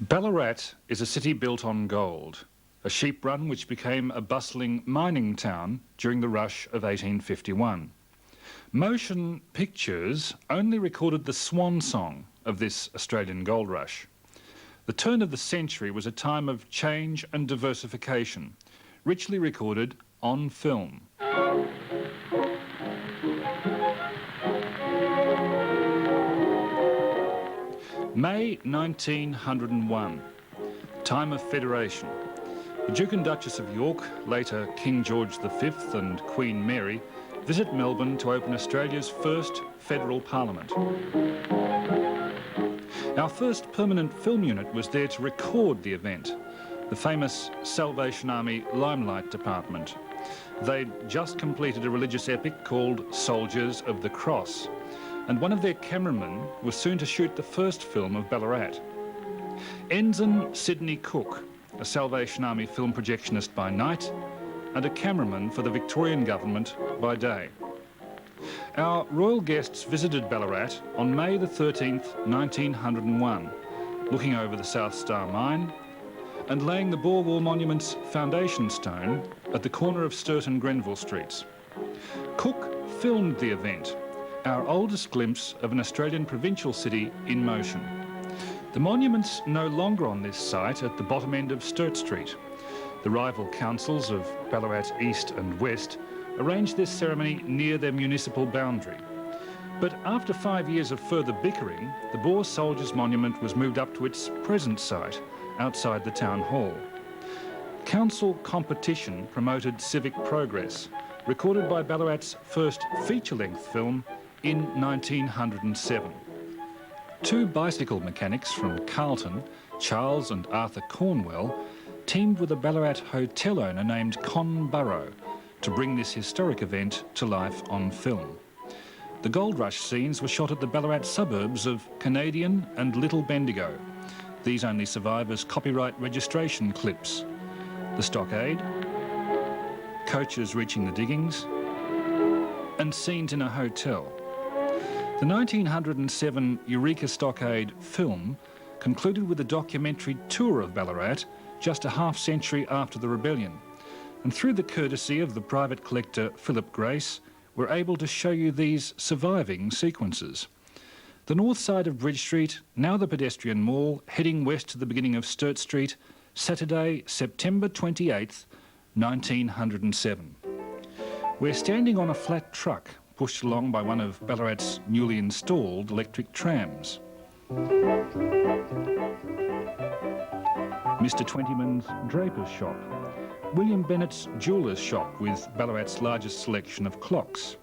Ballarat is a city built on gold, a sheep run which became a bustling mining town during the rush of 1851. Motion pictures only recorded the swan song of this Australian gold rush. The turn of the century was a time of change and diversification, richly recorded on film. May 1901, time of federation. The Duke and Duchess of York, later King George V and Queen Mary, visit Melbourne to open Australia's first federal parliament. Our first permanent film unit was there to record the event, the famous Salvation Army Limelight Department. They'd just completed a religious epic called Soldiers of the Cross, and one of their cameramen was soon to shoot the first film of Ballarat. Ensign Sidney Cook, a Salvation Army film projectionist by night, and a cameraman for the Victorian government by day. Our royal guests visited Ballarat on May the 13th, 1901, looking over the South Star mine and laying the Boer War Monument's foundation stone at the corner of Sturt and Grenville Streets. Cook filmed the event, our oldest glimpse of an Australian provincial city in motion. The monument's no longer on this site at the bottom end of Sturt Street. The rival councils of Ballarat East and West arranged this ceremony near their municipal boundary. But after 5 years of further bickering, the Boer Soldiers Monument was moved up to its present site outside the town hall. Council competition promoted civic progress, recorded by Ballarat's first feature-length film in 1907. Two bicycle mechanics from Carlton, Charles and Arthur Cornwell, teamed with a Ballarat hotel owner named Con Burrow to bring this historic event to life on film. The gold rush scenes were shot at the Ballarat suburbs of Canadian and Little Bendigo. These only survive as copyright registration clips. The stockade, coaches reaching the diggings, and scenes in a hotel. The 1907 Eureka Stockade film concluded with a documentary tour of Ballarat just a half-century after the rebellion. And through the courtesy of the private collector Philip Grace, we're able to show you these surviving sequences. The north side of Bridge Street, now the pedestrian mall, heading west to the beginning of Sturt Street, Saturday, September 28th, 1907. We're standing on a flat truck pushed along by one of Ballarat's newly installed electric trams. Mr. Twentyman's draper's shop, William Bennett's jeweller's shop with Ballarat's largest selection of clocks.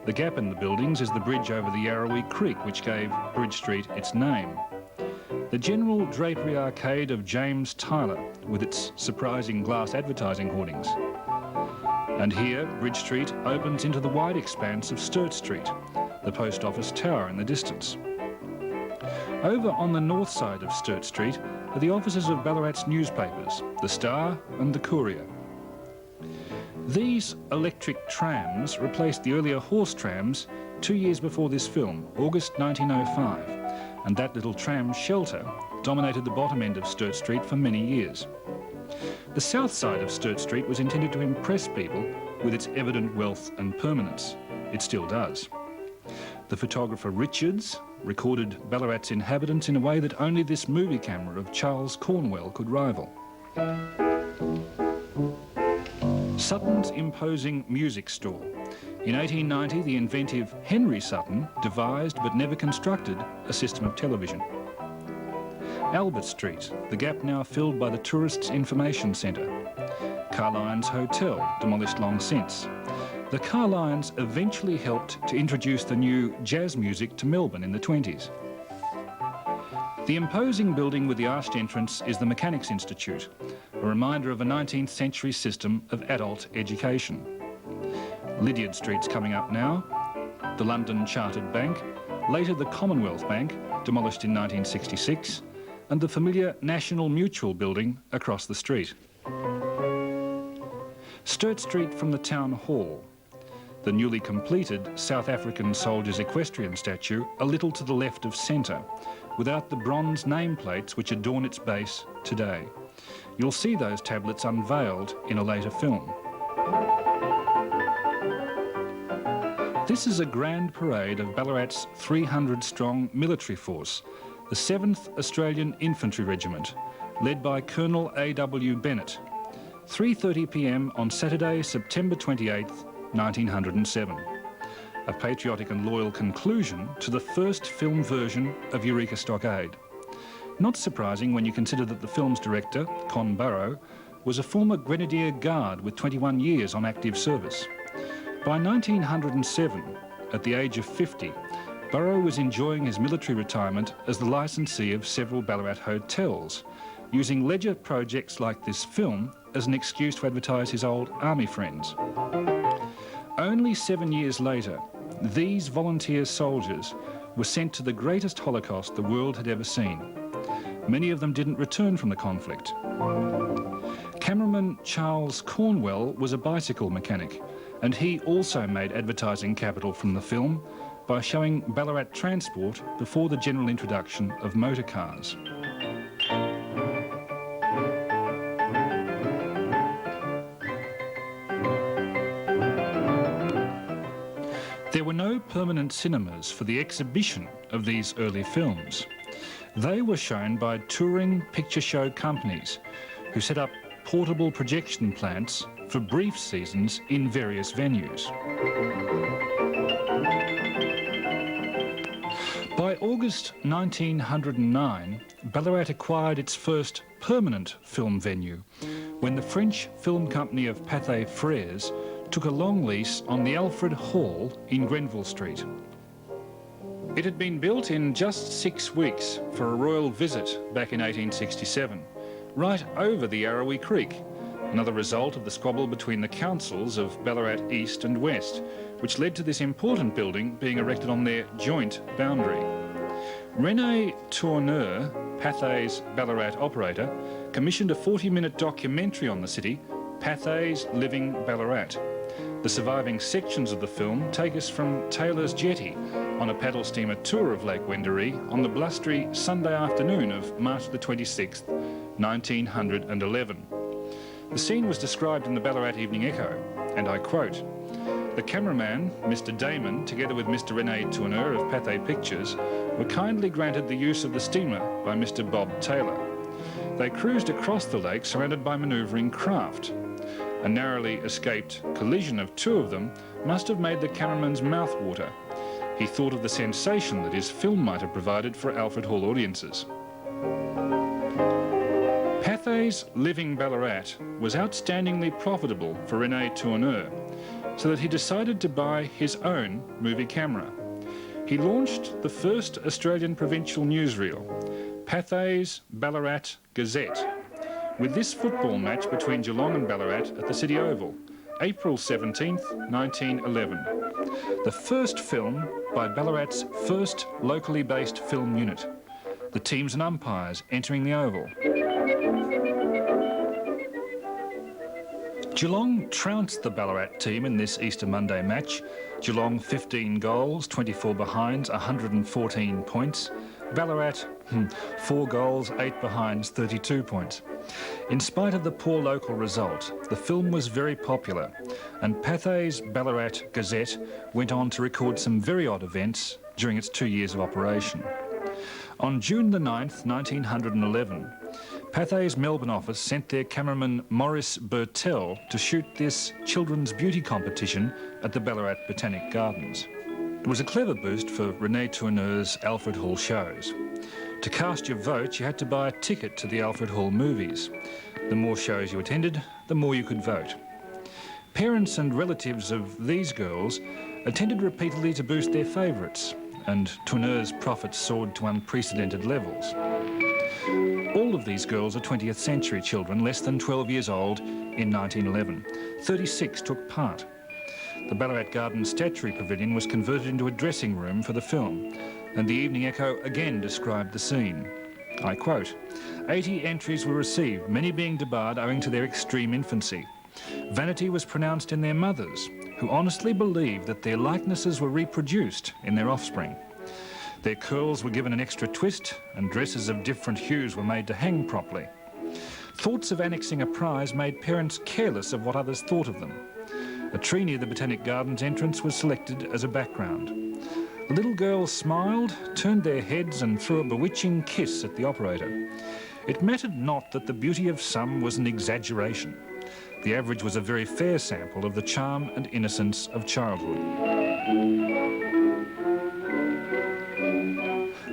The gap in the buildings is the bridge over the Yarrawee Creek, which gave Bridge Street its name. The General Drapery Arcade of James Tyler, with its surprising glass advertising hoardings. And here, Bridge Street opens into the wide expanse of Sturt Street, the post office tower in the distance. Over on the north side of Sturt Street are the offices of Ballarat's newspapers, the Star and the Courier. These electric trams replaced the earlier horse trams 2 years before this film, August 1905, and that little tram shelter dominated the bottom end of Sturt Street for many years. The south side of Sturt Street was intended to impress people with its evident wealth and permanence. It still does. The photographer Richards recorded Ballarat's inhabitants in a way that only this movie camera of Charles Cornwell could rival. Sutton's imposing music store. In 1890, the inventive Henry Sutton devised but never constructed a system of television. Albert Street, the gap now filled by the Tourists' Information Centre. Carline's Hotel, demolished long since. The Carlines eventually helped to introduce the new jazz music to Melbourne in the 20s. The imposing building with the arched entrance is the Mechanics Institute, a reminder of a 19th century system of adult education. Lydiard Street's coming up now, the London Chartered Bank, later the Commonwealth Bank, demolished in 1966, and the familiar National Mutual building across the street. Sturt Street from the Town Hall, the newly completed South African Soldiers Equestrian statue a little to the left of centre, without the bronze nameplates which adorn its base today. You'll see those tablets unveiled in a later film. This is a grand parade of Ballarat's 300-strong military force, the 7th Australian Infantry Regiment, led by Colonel A.W. Bennett. 3:30 p.m. on Saturday, September 28, 1907. A patriotic and loyal conclusion to the first film version of Eureka Stockade. Not surprising when you consider that the film's director, Con Burrow, was a former Grenadier Guard with 21 years on active service. By 1907, at the age of 50, Burrow was enjoying his military retirement as the licensee of several Ballarat hotels, using leisure projects like this film as an excuse to advertise his old army friends. Only 7 years later, these volunteer soldiers were sent to the greatest Holocaust the world had ever seen. Many of them didn't return from the conflict. Cameraman Charles Cornwell was a bicycle mechanic, and he also made advertising capital from the film by showing Ballarat transport before the general introduction of motor cars. There were no permanent cinemas for the exhibition of these early films. They were shown by touring picture show companies who set up portable projection plants for brief seasons in various venues. By August 1909, Ballarat acquired its first permanent film venue when the French film company of Pathé Frères took a long lease on the Alfred Hall in Grenville Street. It had been built in just 6 weeks for a royal visit back in 1867, right over the Yarrawee Creek, another result of the squabble between the councils of Ballarat East and West, which led to this important building being erected on their joint boundary. René Tourneur, Pathé's Ballarat operator, commissioned a 40-minute documentary on the city, Pathé's Living Ballarat. The surviving sections of the film take us from Taylor's Jetty on a paddle steamer tour of Lake Wendouree on the blustery Sunday afternoon of March the 26th, 1911. The scene was described in the Ballarat Evening Echo, and I quote, "The cameraman, Mr. Damon, together with Mr. René Tourneur of Pathé Pictures, were kindly granted the use of the steamer by Mr. Bob Taylor. They cruised across the lake surrounded by manoeuvring craft. A narrowly escaped collision of 2 of them must have made the cameraman's mouth water. He thought of the sensation that his film might have provided for Alfred Hall audiences." Pathé's Living Ballarat was outstandingly profitable for René Tourneur, so that he decided to buy his own movie camera. He launched the first Australian provincial newsreel, Pathé's Ballarat Gazette, with this football match between Geelong and Ballarat at the City Oval, April 17th, 1911. The first film by Ballarat's first locally based film unit. The teams and umpires entering the Oval. Geelong trounced the Ballarat team in this Easter Monday match. Geelong 15 goals, 24 behinds, 114 points. Ballarat 4 goals, 8 behinds, 32 points. In spite of the poor local result, the film was very popular, and Pathé's Ballarat Gazette went on to record some very odd events during its 2 years of operation. On June the 9th, 1911, Pathé's Melbourne office sent their cameraman Maurice Bertel to shoot this children's beauty competition at the Ballarat Botanic Gardens. It was a clever boost for René Tourneur's Alfred Hall shows. To cast your vote, you had to buy a ticket to the Alfred Hall movies. The more shows you attended, the more you could vote. Parents and relatives of these girls attended repeatedly to boost their favourites, and Tourneur's profits soared to unprecedented levels. All of these girls are 20th century children, less than 12 years old in 1911. 36 took part. The Ballarat Garden Statuary Pavilion was converted into a dressing room for the film, and the Evening Echo again described the scene. I quote, 80 entries were received, many being debarred owing to their extreme infancy. Vanity was pronounced in their mothers, who honestly believed that their likenesses were reproduced in their offspring. Their curls were given an extra twist and dresses of different hues were made to hang properly. Thoughts of annexing a prize made parents careless of what others thought of them. A tree near the Botanic Gardens entrance was selected as a background. The little girls smiled, turned their heads and threw a bewitching kiss at the operator. It mattered not that the beauty of some was an exaggeration. The average was a very fair sample of the charm and innocence of childhood.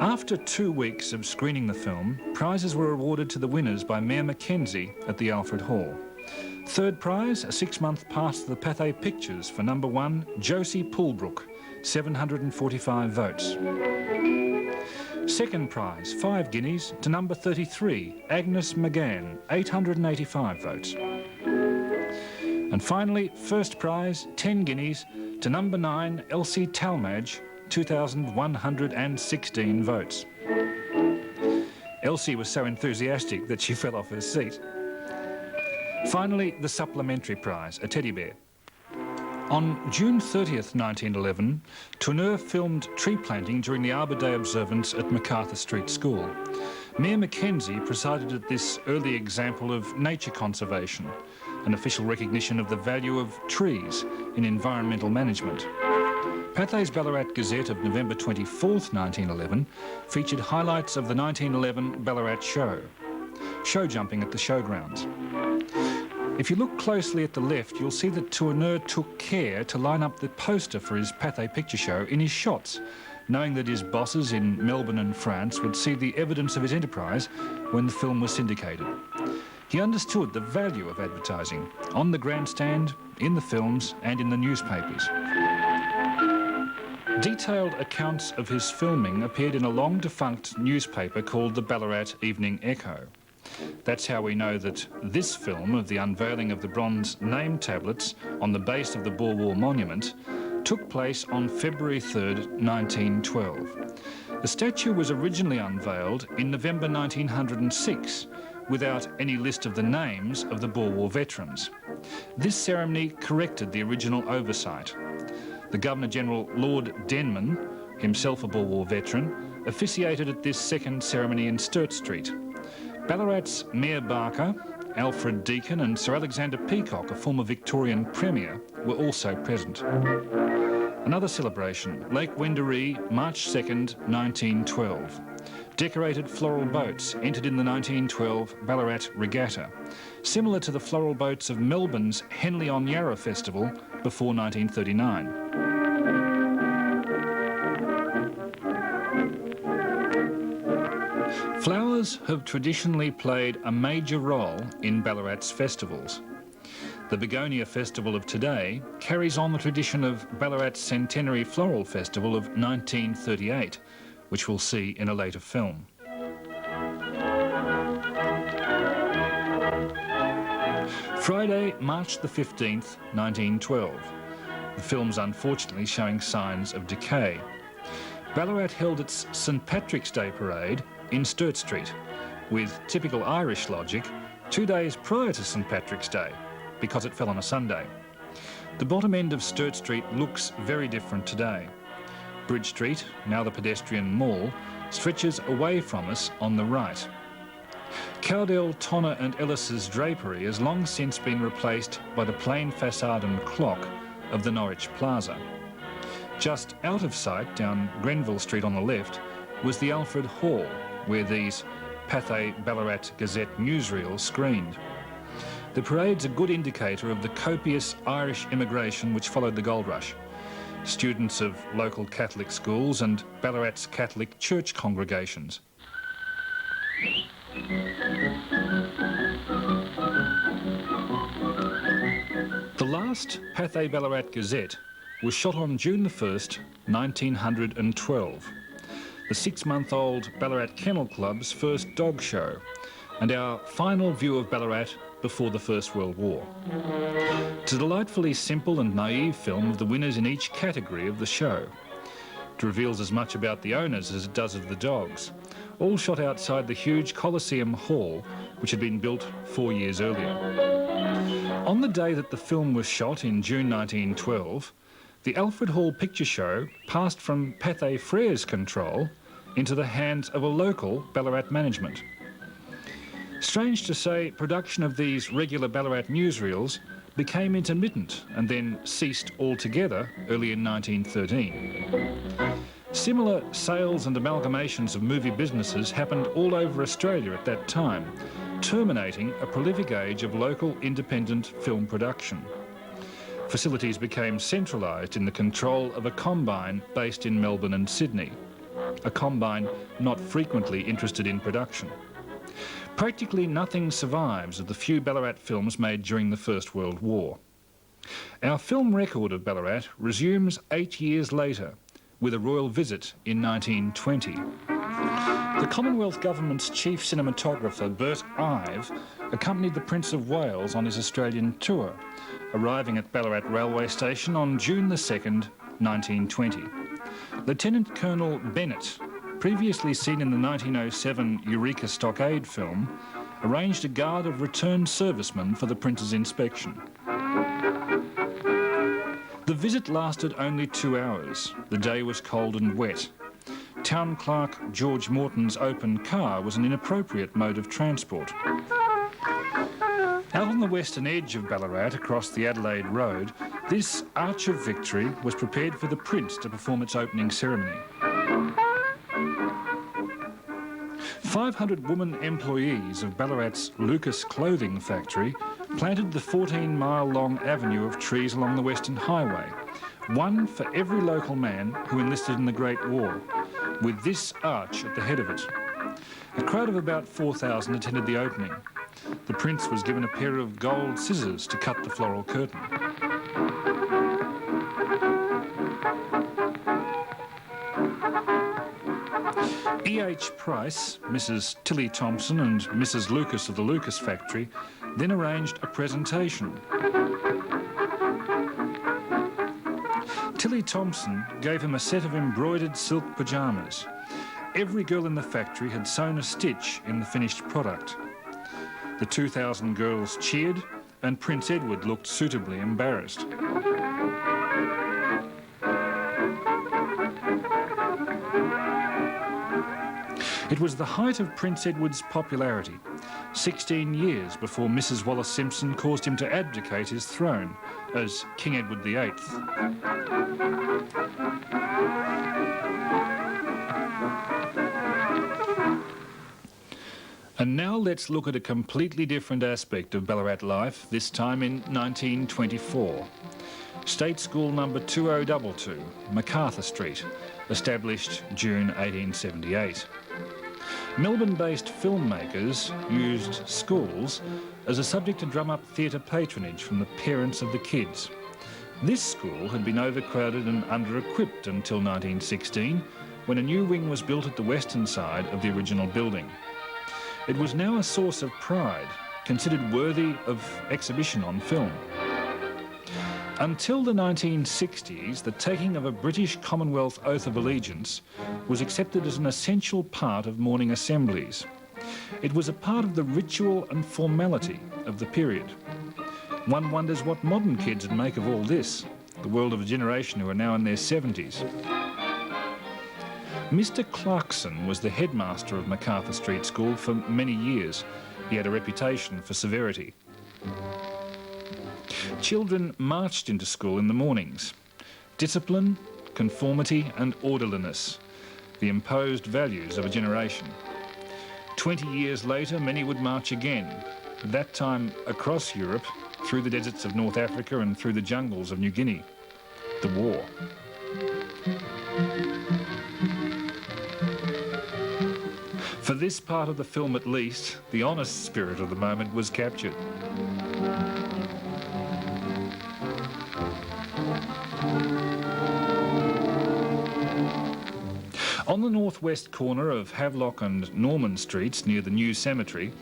After 2 weeks of screening the film, prizes were awarded to the winners by Mayor Mackenzie at the Alfred Hall. Third prize, a 6-month pass to the Pathé Pictures for number 1, Josie Poolbrook, 745 votes. Second prize, 5 guineas to number 33, Agnes McGann, 885 votes. And finally, first prize, 10 guineas to number 9, Elsie Talmadge, 2,116 votes. Elsie was so enthusiastic that she fell off her seat. Finally, the supplementary prize, a teddy bear. On June 30th, 1911, Tourneur filmed tree planting during the Arbor Day observance at MacArthur Street School. Mayor Mackenzie presided at this early example of nature conservation, an official recognition of the value of trees in environmental management. Pathé's Ballarat Gazette of November 24th, 1911, featured highlights of the 1911 Ballarat show jumping at the showgrounds. If you look closely at the left, you'll see that Tourneur took care to line up the poster for his Pathé picture show in his shots, knowing that his bosses in Melbourne and France would see the evidence of his enterprise when the film was syndicated. He understood the value of advertising on the grandstand, in the films and in the newspapers. Detailed accounts of his filming appeared in a long-defunct newspaper called the Ballarat Evening Echo. That's how we know that this film of the unveiling of the bronze name tablets on the base of the Boer War monument took place on February 3rd, 1912. The statue was originally unveiled in November 1906 without any list of the names of the Boer War veterans. This ceremony corrected the original oversight. The Governor-General Lord Denman, himself a Boer War veteran, officiated at this second ceremony in Sturt Street. Ballarat's Mayor Barker, Alfred Deakin and Sir Alexander Peacock, a former Victorian Premier, were also present. Another celebration, Lake Wendouree, March 2nd, 1912. Decorated floral boats entered in the 1912 Ballarat Regatta, similar to the floral boats of Melbourne's Henley on Yarra Festival before 1939. Flowers have traditionally played a major role in Ballarat's festivals. The Begonia Festival of today carries on the tradition of Ballarat's Centenary Floral Festival of 1938, which we'll see in a later film. Friday, March the 15th, 1912. The film's unfortunately showing signs of decay. Ballarat held its St Patrick's Day parade in Sturt Street, with typical Irish logic, 2 days prior to St Patrick's Day, because it fell on a Sunday. The bottom end of Sturt Street looks very different today. Bridge Street, now the pedestrian mall, stretches away from us on the right. Cowdell, Tonner and Ellis's drapery has long since been replaced by the plain facade and clock of the Norwich Plaza. Just out of sight, down Grenville Street on the left, was the Alfred Hall, where these Pathé Ballarat Gazette newsreels screened. The parade's a good indicator of the copious Irish immigration which followed the gold rush. Students of local Catholic schools and Ballarat's Catholic church congregations. The last Pathé Ballarat Gazette was shot on June the 1st, 1912. The 6-month-old Ballarat Kennel Club's first dog show, and our final view of Ballarat before the First World War. It's a delightfully simple and naive film of the winners in each category of the show. It reveals as much about the owners as it does of the dogs, all shot outside the huge Coliseum Hall, which had been built 4 years earlier. On the day that the film was shot in June 1912, the Alfred Hall Picture Show passed from Pathé Frere's control into the hands of a local Ballarat management. Strange to say, production of these regular Ballarat newsreels became intermittent and then ceased altogether early in 1913. Similar sales and amalgamations of movie businesses happened all over Australia at that time, terminating a prolific age of local independent film production. Facilities became centralised in the control of a combine based in Melbourne and Sydney, a combine not frequently interested in production. Practically nothing survives of the few Ballarat films made during the First World War. Our film record of Ballarat resumes 8 years later, with a royal visit in 1920. The Commonwealth Government's chief cinematographer, Bert Ive, accompanied the Prince of Wales on his Australian tour, arriving at Ballarat railway station on June the 2nd, 1920. Lieutenant Colonel Bennett, previously seen in the 1907 Eureka Stockade film, arranged a guard of returned servicemen for the Prince's inspection. The visit lasted only 2 hours. The day was cold and wet. Town Clerk George Morton's open car was an inappropriate mode of transport. Out on the western edge of Ballarat, across the Adelaide Road, this Arch of Victory was prepared for the Prince to perform its opening ceremony. 500 woman employees of Ballarat's Lucas Clothing Factory planted the 14-mile-long avenue of trees along the Western Highway, one for every local man who enlisted in the Great War, with this arch at the head of it. A crowd of about 4,000 attended the opening. The Prince was given a pair of gold scissors to cut the floral curtain. E.H. Price, Mrs. Tilly Thompson and Mrs. Lucas of the Lucas Factory then arranged a presentation. Tilly Thompson gave him a set of embroidered silk pyjamas. Every girl in the factory had sewn a stitch in the finished product. The 2,000 girls cheered and Prince Edward looked suitably embarrassed. It was the height of Prince Edward's popularity, 16 years before Mrs. Wallace Simpson caused him to abdicate his throne as King Edward VIII. And now let's look at a completely different aspect of Ballarat life, this time in 1924. State School number 2022, MacArthur Street, established June 1878. Melbourne-based filmmakers used schools as a subject to drum up theatre patronage from the parents of the kids. This school had been overcrowded and under-equipped until 1916, when a new wing was built at the western side of the original building. It was now a source of pride, considered worthy of exhibition on film. Until the 1960s, the taking of a British Commonwealth Oath of Allegiance was accepted as an essential part of morning assemblies. It was a part of the ritual and formality of the period. One wonders what modern kids would make of all this, the world of a generation who are now in their 70s. Mr. Clarkson was the headmaster of MacArthur Street School for many years. He had a reputation for severity. Children marched into school in the mornings. Discipline, conformity and orderliness, the imposed values of a generation. 20 years later, many would march again, that time across Europe, through the deserts of North Africa and through the jungles of New Guinea. The war. For this part of the film at least, the honest spirit of the moment was captured. On the northwest corner of Havelock and Norman Streets, near the new cemetery,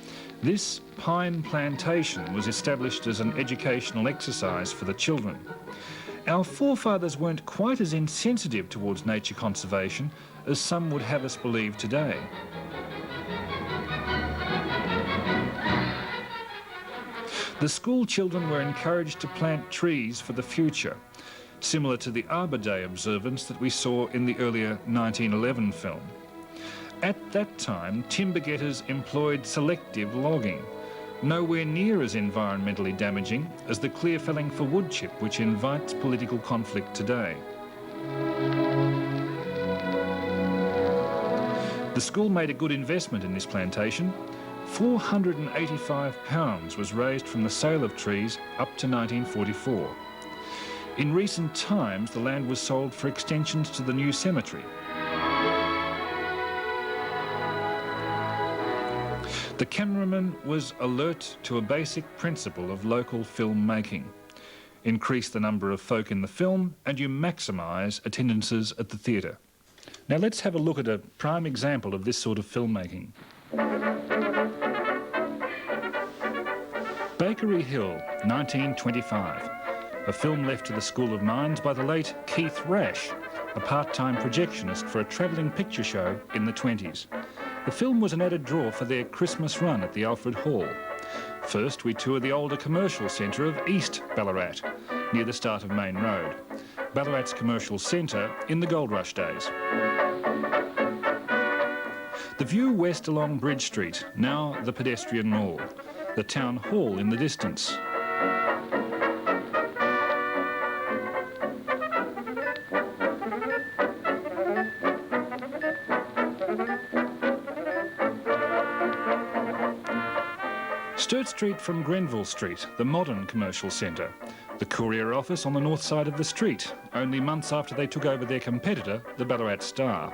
this pine plantation was established as an educational exercise for the children. Our forefathers weren't quite as insensitive towards nature conservation as some would have us believe today. The school children were encouraged to plant trees for the future. similar to the Arbor Day observance that we saw in the earlier 1911 film. At that time, timber getters employed selective logging, nowhere near as environmentally damaging as the clear felling for wood chip, which invites political conflict today. The school made a good investment in this plantation. £485 was raised from the sale of trees up to 1944. In recent times, the land was sold for extensions to the new cemetery. The cameraman was alert to a basic principle of local film making. Increase the number of folk in the film and you maximise attendances at the theatre. Now let's have a look at a prime example of this sort of filmmaking. Bakery Hill, 1925. A film left to the School of Mines by the late Keith Rash, a part-time projectionist for a travelling picture show in the 20s. The film was an added draw for their Christmas run at the Alfred Hall. First, we toured the older commercial centre of East Ballarat, near the start of Main Road. Ballarat's commercial centre in the gold rush days. The view west along Bridge Street, now the pedestrian mall. The town hall in the distance. Sturt Street from Grenville Street, the modern commercial centre. The courier office on the north side of the street, only months after they took over their competitor, the Ballarat Star.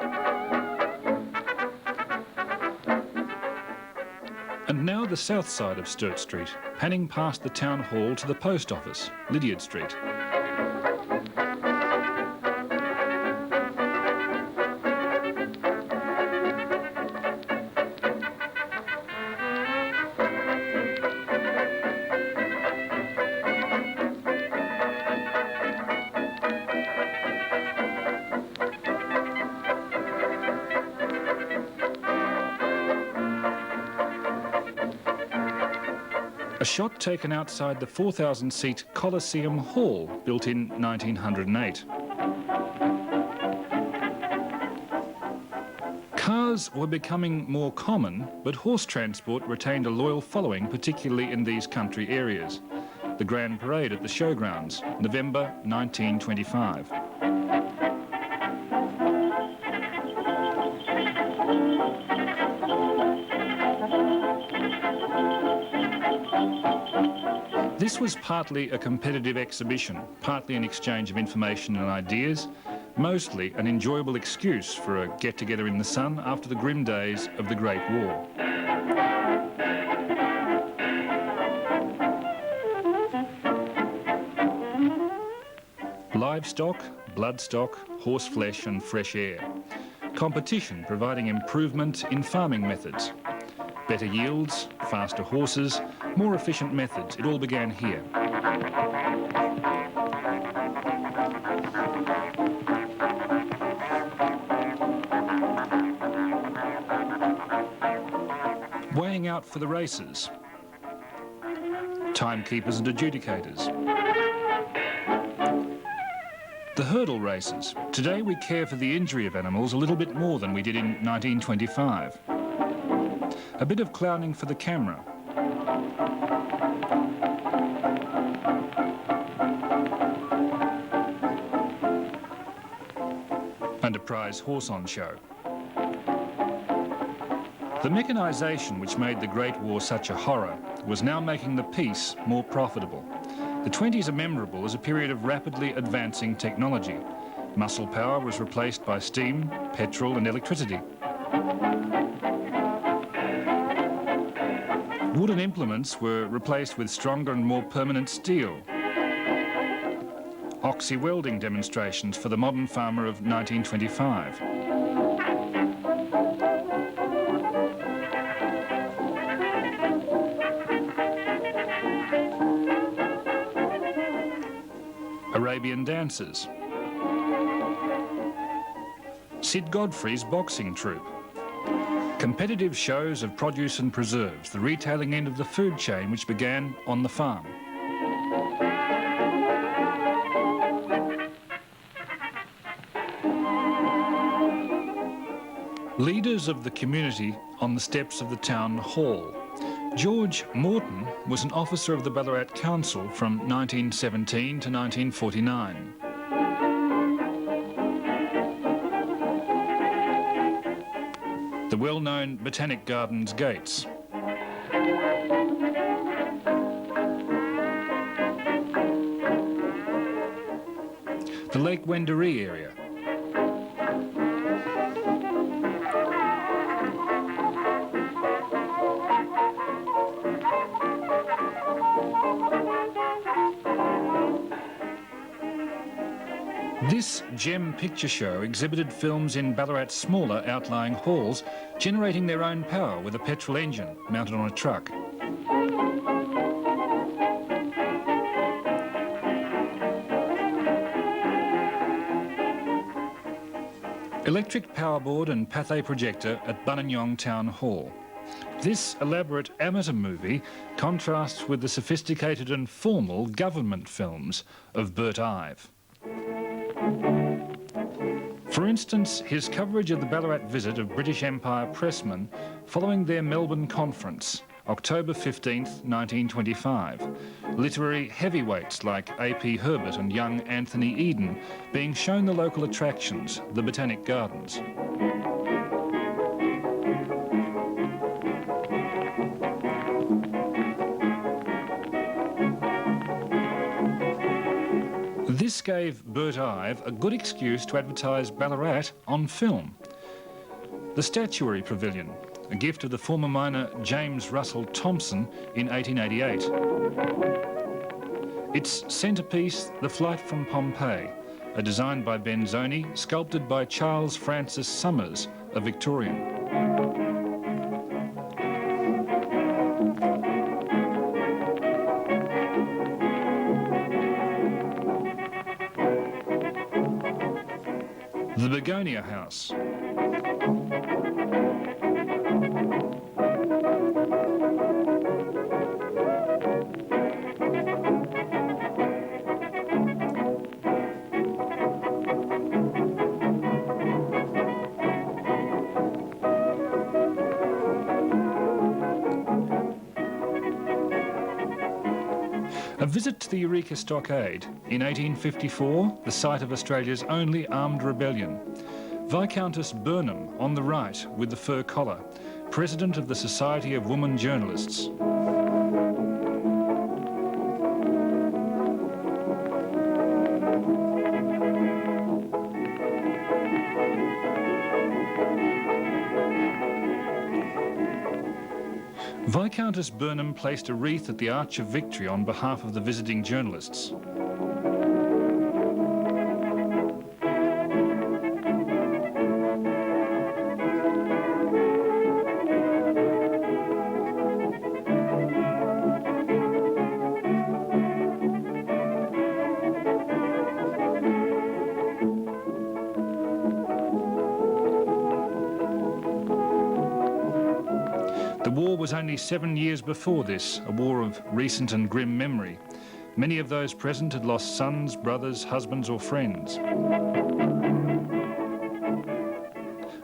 And now the south side of Sturt Street, panning past the town hall to the post office, Lydiard Street. A shot taken outside the 4,000-seat Coliseum Hall, built in 1908. Cars were becoming more common, but horse transport retained a loyal following, particularly in these country areas. The Grand Parade at the Showgrounds, November 1925. This was partly a competitive exhibition, partly an exchange of information and ideas, mostly an enjoyable excuse for a get-together in the sun after the grim days of the Great War. Livestock, bloodstock, horse flesh and fresh air. Competition providing improvement in farming methods. Better yields, faster horses, more efficient methods. It all began here. Weighing out for the races. Timekeepers and adjudicators. The hurdle races. Today we care for the injury of animals a little bit more than we did in 1925. A bit of clowning for the camera. And a prize horse on show. The mechanisation which made the Great War such a horror was now making the peace more profitable. The 20s are memorable as a period of rapidly advancing technology. Muscle power was replaced by steam, petrol and electricity. Wooden implements were replaced with stronger and more permanent steel. Oxy-welding demonstrations for the modern farmer of 1925. Arabian dancers. Sid Godfrey's boxing troupe. Competitive shows of produce and preserves, the retailing end of the food chain which began on the farm. Leaders of the community on the steps of the town hall. George Morton was an officer of the Ballarat Council from 1917 to 1949. The well-known Botanic Gardens gates. The Lake Wendouree area. This gem picture show exhibited films in Ballarat's smaller outlying halls, generating their own power with a petrol engine mounted on a truck. Electric powerboard and pathé projector at Buninyong Town Hall. This elaborate amateur movie contrasts with the sophisticated and formal government films of Bert Ive. For instance, his coverage of the Ballarat visit of British Empire pressmen following their Melbourne conference, October 15th, 1925. Literary heavyweights like A.P. Herbert and young Anthony Eden being shown the local attractions, the Botanic Gardens. This gave Bert Ive a good excuse to advertise Ballarat on film. The Statuary Pavilion, a gift of the former miner James Russell Thompson in 1888. Its centrepiece, the Flight from Pompeii, a design by Benzoni, sculpted by Charles Francis Summers, a Victorian. The Begonia House. A visit to the Eureka Stockade in 1854, the site of Australia's only armed rebellion. Viscountess Burnham on the right with the fur collar, President of the Society of Women Journalists. Viscountess Burnham placed a wreath at the Arch of Victory on behalf of the visiting journalists. The war was only 7 years before this, a war of recent and grim memory. Many of those present had lost sons, brothers, husbands or friends.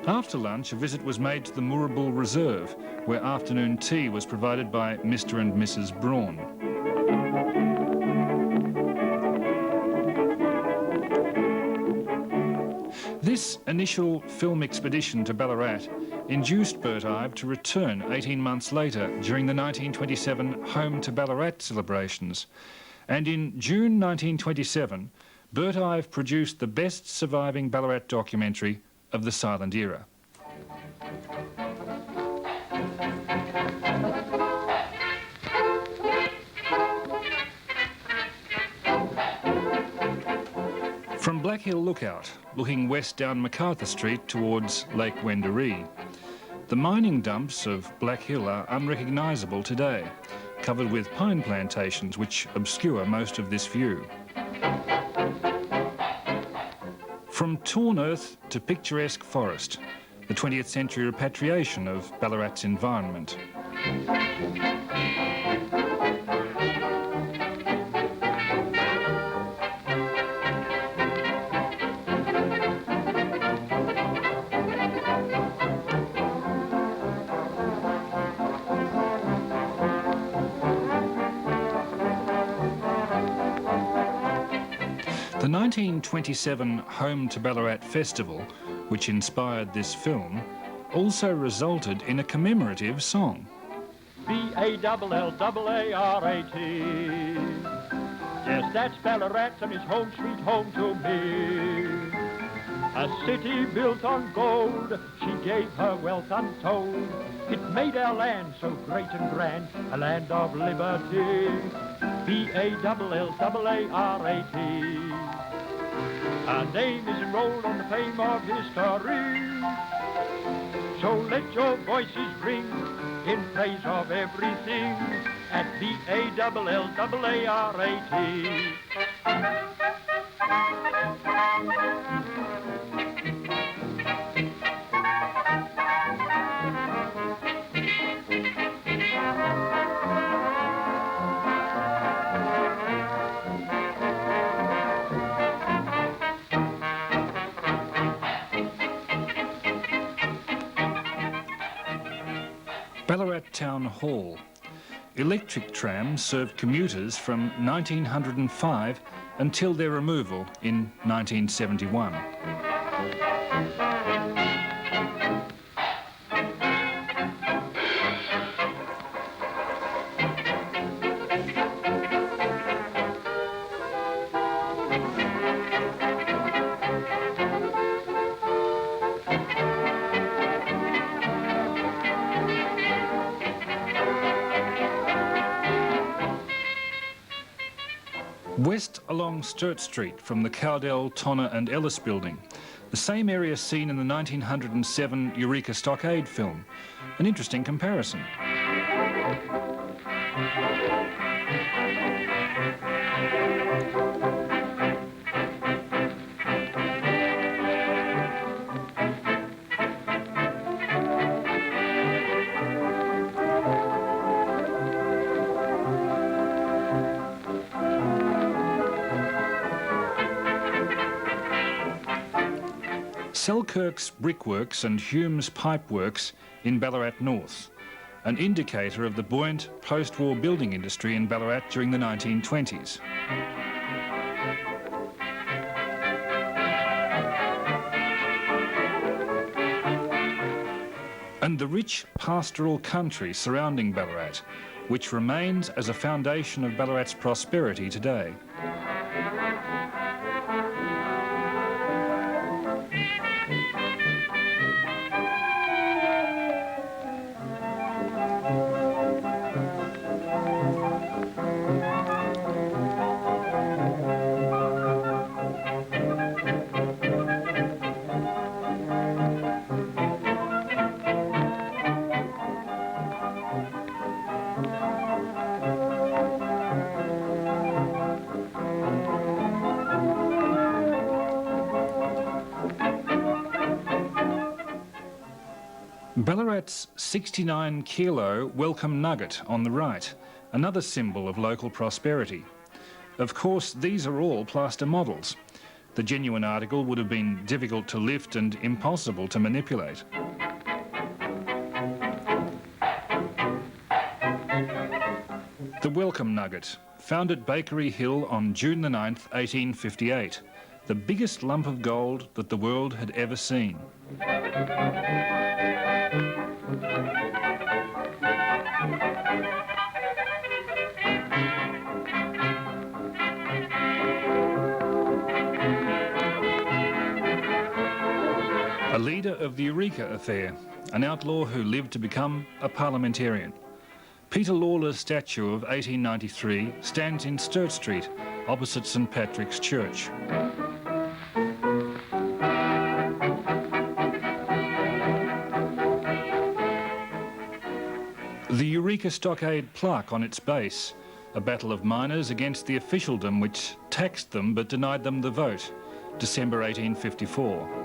After lunch, a visit was made to the Moorabool Reserve, where afternoon tea was provided by Mr. and Mrs. Braun. This initial film expedition to Ballarat induced Bert Ive to return 18 months later during the 1927 Home to Ballarat celebrations. And in June 1927, Bert Ive produced the best surviving Ballarat documentary of the silent era. From Black Hill Lookout, looking west down MacArthur Street towards Lake Wendouree, the mining dumps of Black Hill are unrecognisable today, covered with pine plantations which obscure most of this view. From torn earth to picturesque forest, the 20th century repatriation of Ballarat's environment. The 1927 Home to Ballarat Festival, which inspired this film, also resulted in a commemorative song. B-A-L-L-A-R-A-T. Yes, that's Ballarat and it's home sweet home to me. A city built on gold, she gave her wealth untold. It made our land so great and grand, a land of liberty. B-A-L-L-A-R-A-T. Her name is enrolled on the fame of history. So let your voices ring in praise of everything at B-A-L-L-A-R-A-T. Ballarat Town Hall. Electric trams served commuters from 1905 until their removal in 1971. West along Sturt Street from the Cowdell, Tonner and Ellis building, the same area seen in the 1907 Eureka Stockade film. An interesting comparison. Selkirk's Brickworks and Hume's Pipeworks in Ballarat North, an indicator of the buoyant post-war building industry in Ballarat during the 1920s. And the rich pastoral country surrounding Ballarat, which remains as a foundation of Ballarat's prosperity today. Ballarat's 69-kilo welcome nugget on the right, another symbol of local prosperity. Of course, these are all plaster models. The genuine article would have been difficult to lift and impossible to manipulate. The welcome nugget, found at Bakery Hill on June the 9th, 1858, the biggest lump of gold that the world had ever seen. A leader of the Eureka affair, an outlaw who lived to become a parliamentarian. Peter Lawler's statue of 1893 stands in Sturt Street, opposite St Patrick's Church. The Eureka Stockade plaque on its base, a battle of miners against the officialdom which taxed them but denied them the vote, December 1854.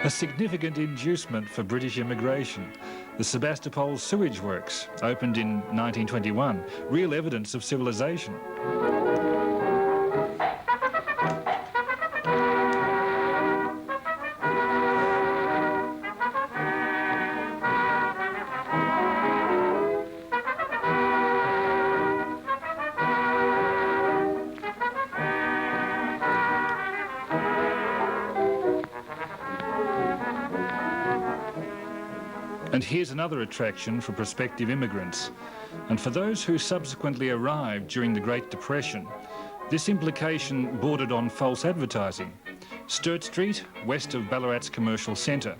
A significant inducement for British immigration. The Sebastopol sewage works, opened in 1921, real evidence of civilization. And here's another attraction for prospective immigrants. And for those who subsequently arrived during the Great Depression, this implication bordered on false advertising. Sturt Street, west of Ballarat's commercial centre.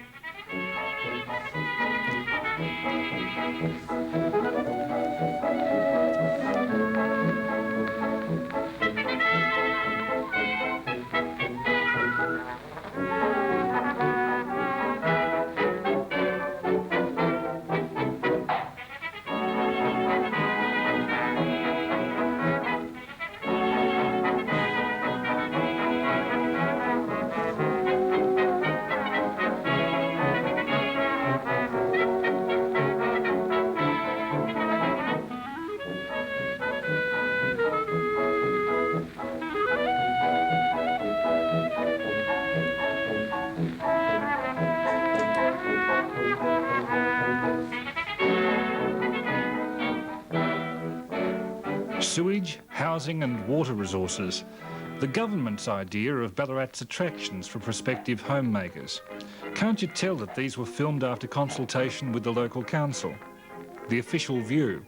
Sewage, housing and water resources. The government's idea of Ballarat's attractions for prospective homemakers. Can't you tell that these were filmed after consultation with the local council? The official view.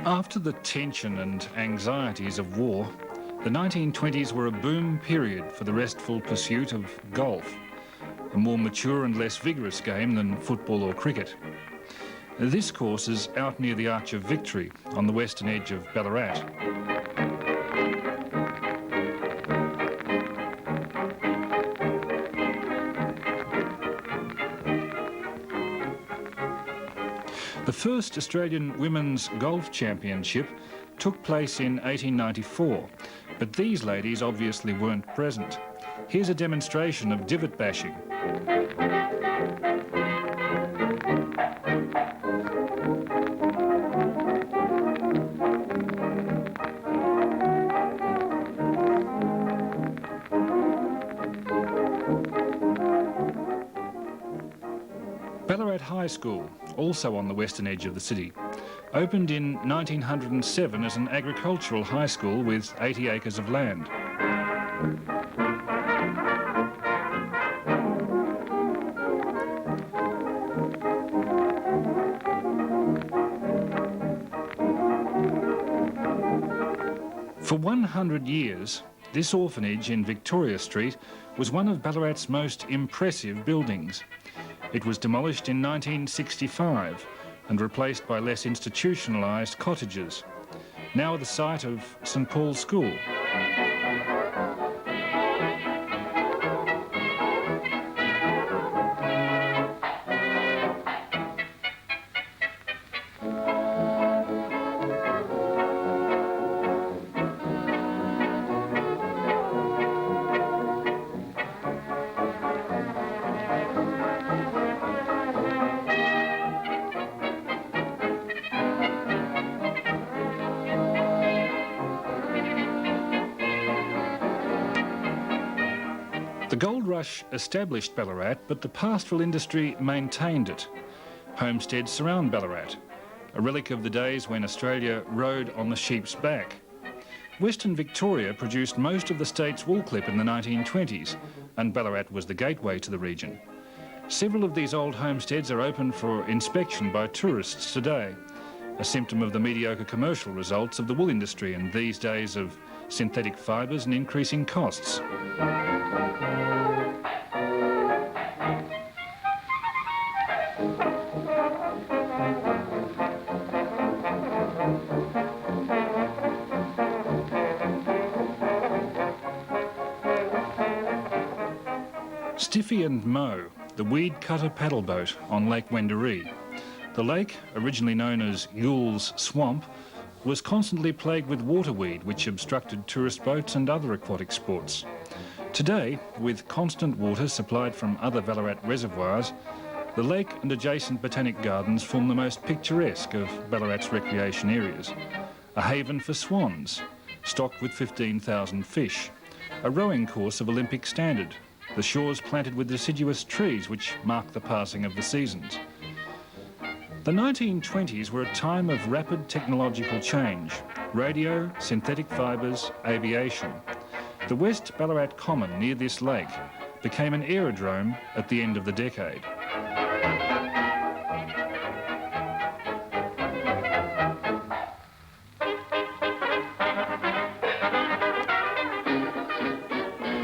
After the tension and anxieties of war, the 1920s were a boom period for the restful pursuit of golf, a more mature and less vigorous game than football or cricket. This course is out near the Arch of Victory on the western edge of Ballarat. The first Australian Women's Golf Championship took place in 1894, but these ladies obviously weren't present. Here's a demonstration of divot bashing. Ballarat High School, also on the western edge of the city, opened in 1907 as an agricultural high school with 80 acres of land. For 100 years, this orphanage in Victoria Street was one of Ballarat's most impressive buildings. It was demolished in 1965 and replaced by less institutionalised cottages, now the site of St Paul's School. The gold rush established Ballarat, but the pastoral industry maintained it. Homesteads surround Ballarat, a relic of the days when Australia rode on the sheep's back. Western Victoria produced most of the state's wool clip in the 1920s, and Ballarat was the gateway to the region. Several of these old homesteads are open for inspection by tourists today, a symptom of the mediocre commercial results of the wool industry in these days of synthetic fibres and increasing costs. Stiffy and Moe, the weed cutter paddle boat on Lake Wendouree. The lake, originally known as Yule's Swamp, was constantly plagued with waterweed which obstructed tourist boats and other aquatic sports. Today, with constant water supplied from other Ballarat reservoirs, the lake and adjacent botanic gardens form the most picturesque of Ballarat's recreation areas. A haven for swans, stocked with 15,000 fish, a rowing course of Olympic standard, the shores planted with deciduous trees which mark the passing of the seasons. The 1920s were a time of rapid technological change: radio, synthetic fibres, aviation. The West Ballarat Common near this lake became an aerodrome at the end of the decade.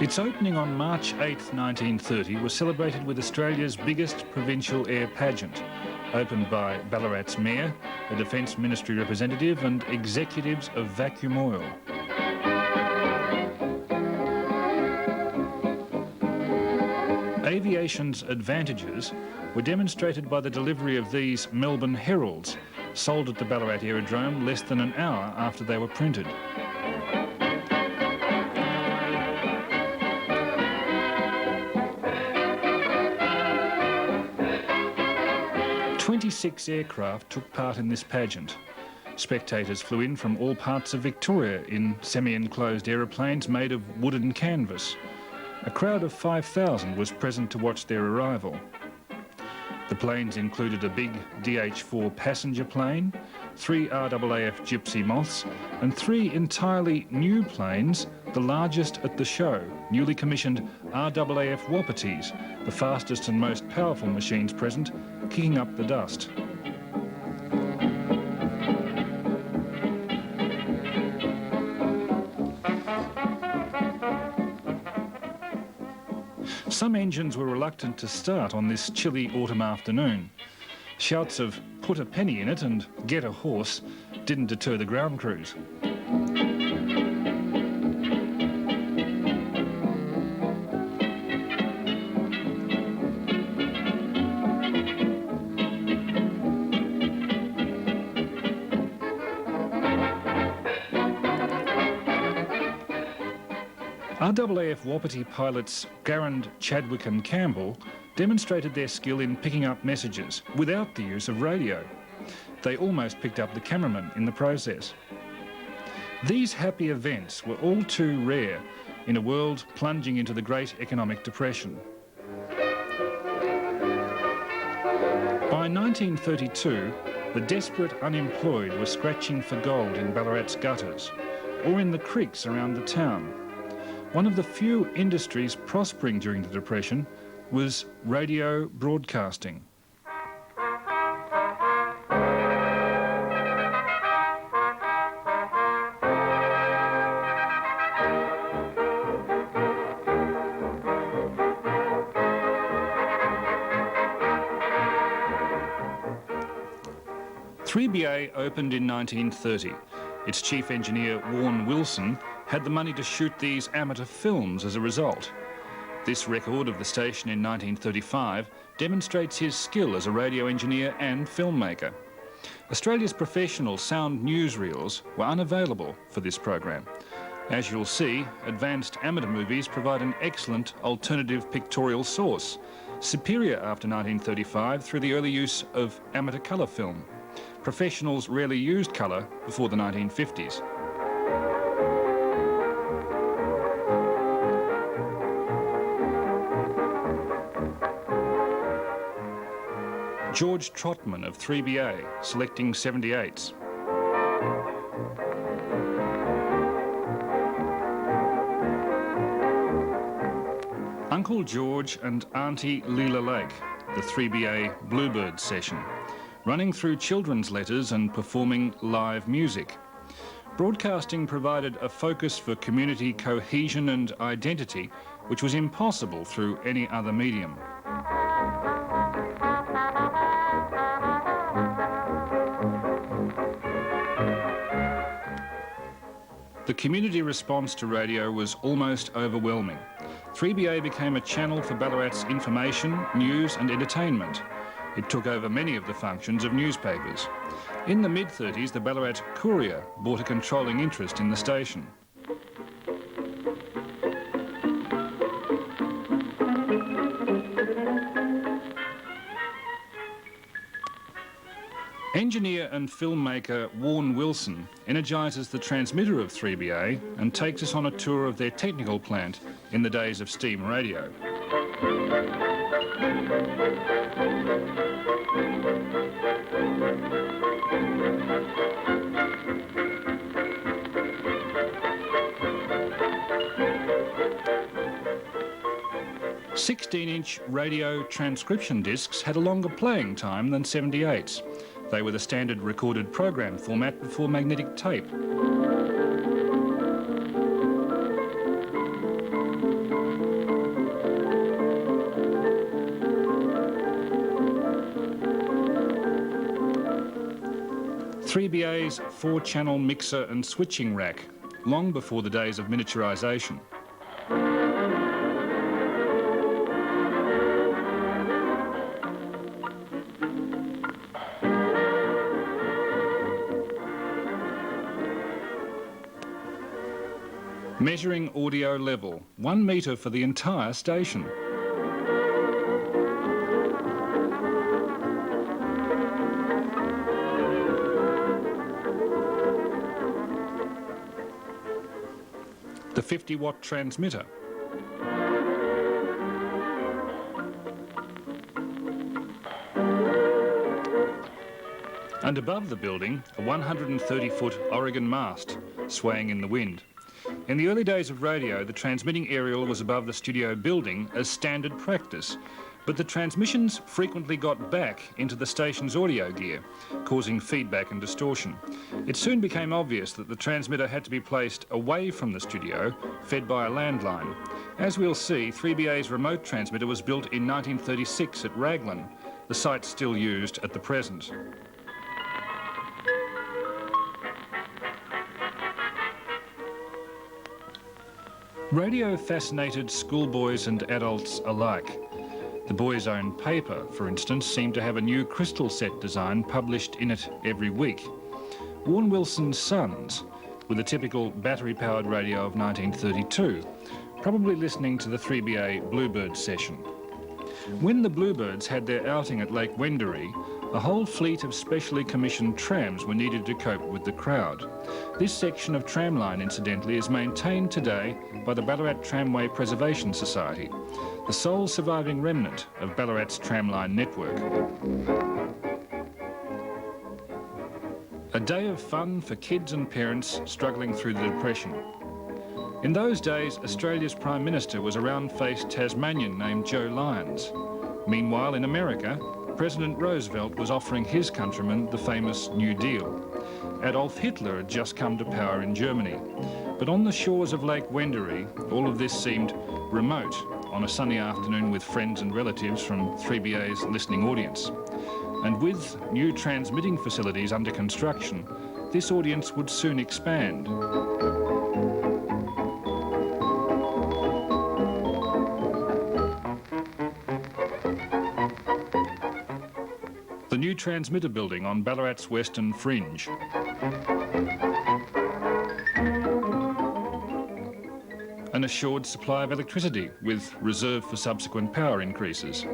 Its opening on March 8, 1930 was celebrated with Australia's biggest provincial air pageant, opened by Ballarat's Mayor, a Defence Ministry representative and executives of Vacuum Oil. Aviation's advantages were demonstrated by the delivery of these Melbourne Heralds, sold at the Ballarat Aerodrome less than an hour after they were printed. "26 aircraft took part in this pageant. Spectators flew in from all parts of Victoria in semi-enclosed aeroplanes made of wooden canvas. A crowd of 5,000 was present to watch their arrival. The planes included a big DH-4 passenger plane, 3 RAAF Gypsy Moths and 3 entirely new planes, the largest at the show, newly commissioned RAAF Wapitis, the fastest and most powerful machines present, kicking up the dust. Some engines were reluctant to start on this chilly autumn afternoon. Shouts of "put a penny in it" and "get a horse" didn't deter the ground crews. RAAF Wapiti pilots Garand, Chadwick and Campbell demonstrated their skill in picking up messages without the use of radio. They almost picked up the cameraman in the process. These happy events were all too rare in a world plunging into the Great Economic Depression. By 1932, the desperate unemployed were scratching for gold in Ballarat's gutters or in the creeks around the town. One of the few industries prospering during the Depression was radio broadcasting. "3BA opened in 1930. Its chief engineer, Warren Wilson, had the money to shoot these amateur films as a result. This record of the station in 1935 demonstrates his skill as a radio engineer and filmmaker. Australia's professional sound newsreels were unavailable for this program. As you'll see, advanced amateur movies provide an excellent alternative pictorial source, superior after 1935 through the early use of amateur colour film. Professionals rarely used colour before the 1950s. George Trotman of 3BA, selecting 78s. Uncle George and Auntie Leela Lake, the 3BA Bluebird session, running through children's letters and performing live music. Broadcasting provided a focus for community cohesion and identity, which was impossible through any other medium. The community response to radio was almost overwhelming. 3BA became a channel for Ballarat's information, news and entertainment. It took over many of the functions of newspapers. In the mid-30s, the Ballarat Courier bought a controlling interest in the station. Engineer and filmmaker Warren Wilson energises the transmitter of 3BA and takes us on a tour of their technical plant in the days of steam radio. "16-inch radio transcription discs had a longer playing time than 78s. They were the standard recorded program format before magnetic tape. "3BA's 4-channel mixer and switching rack, long before the days of miniaturisation. Measuring audio level, 1 metre for the entire station. The 50-watt transmitter. And above the building, a 130-foot Oregon mast, swaying in the wind. In the early days of radio, the transmitting aerial was above the studio building as standard practice, but the transmissions frequently got back into the station's audio gear, causing feedback and distortion. It soon became obvious that the transmitter had to be placed away from the studio, fed by a landline. As we'll see, 3BA's remote transmitter was built in 1936 at Raglan, the site still used at the present. Radio fascinated schoolboys and adults alike. The boys' own paper, for instance, seemed to have a new crystal set design published in it every week. Warren Wilson's Sons, with a typical battery-powered radio of 1932, probably listening to the 3BA Bluebird session. When the Bluebirds had their outing at Lake Wendouree, a whole fleet of specially commissioned trams were needed to cope with the crowd. This section of tramline, incidentally, is maintained today by the Ballarat Tramway Preservation Society, the sole surviving remnant of Ballarat's tramline network. A day of fun for kids and parents struggling through the Depression. In those days, Australia's Prime Minister was a round-faced Tasmanian named Joe Lyons. Meanwhile, in America, President Roosevelt was offering his countrymen the famous New Deal. Adolf Hitler had just come to power in Germany. But on the shores of Lake Wendouree, all of this seemed remote on a sunny afternoon with friends and relatives from 3BA's listening audience. And with new transmitting facilities under construction, this audience would soon expand. The new transmitter building on Ballarat's western fringe. An assured supply of electricity with reserve for subsequent power increases.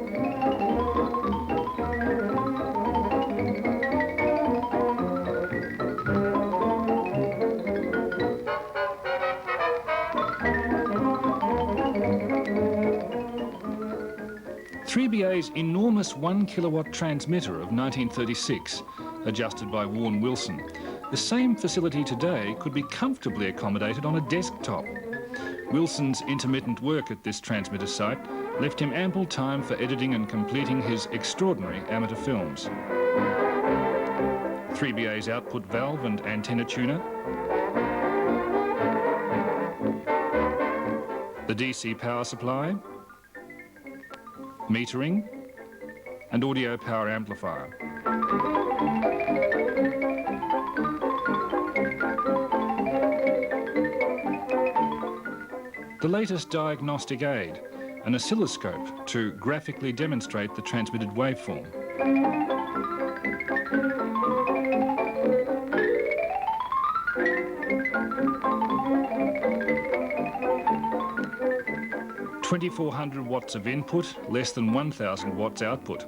BA's enormous 1 kilowatt transmitter of 1936, adjusted by Warren Wilson. The same facility today could be comfortably accommodated on a desktop. Wilson's intermittent work at this transmitter site left him ample time for editing and completing his extraordinary amateur films. 3BA's output valve and antenna tuner, the DC power supply, metering, and audio power amplifier. The latest diagnostic aid, an oscilloscope to graphically demonstrate the transmitted waveform. (2,400 watts of input, less than 1,000 watts output.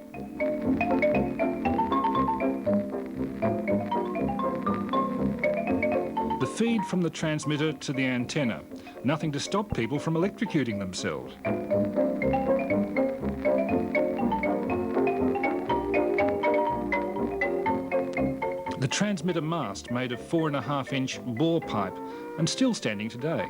feed from the transmitter to the antenna. Nothing to stop people from electrocuting themselves. The transmitter mast made of 4.5-inch bore pipe and still standing today.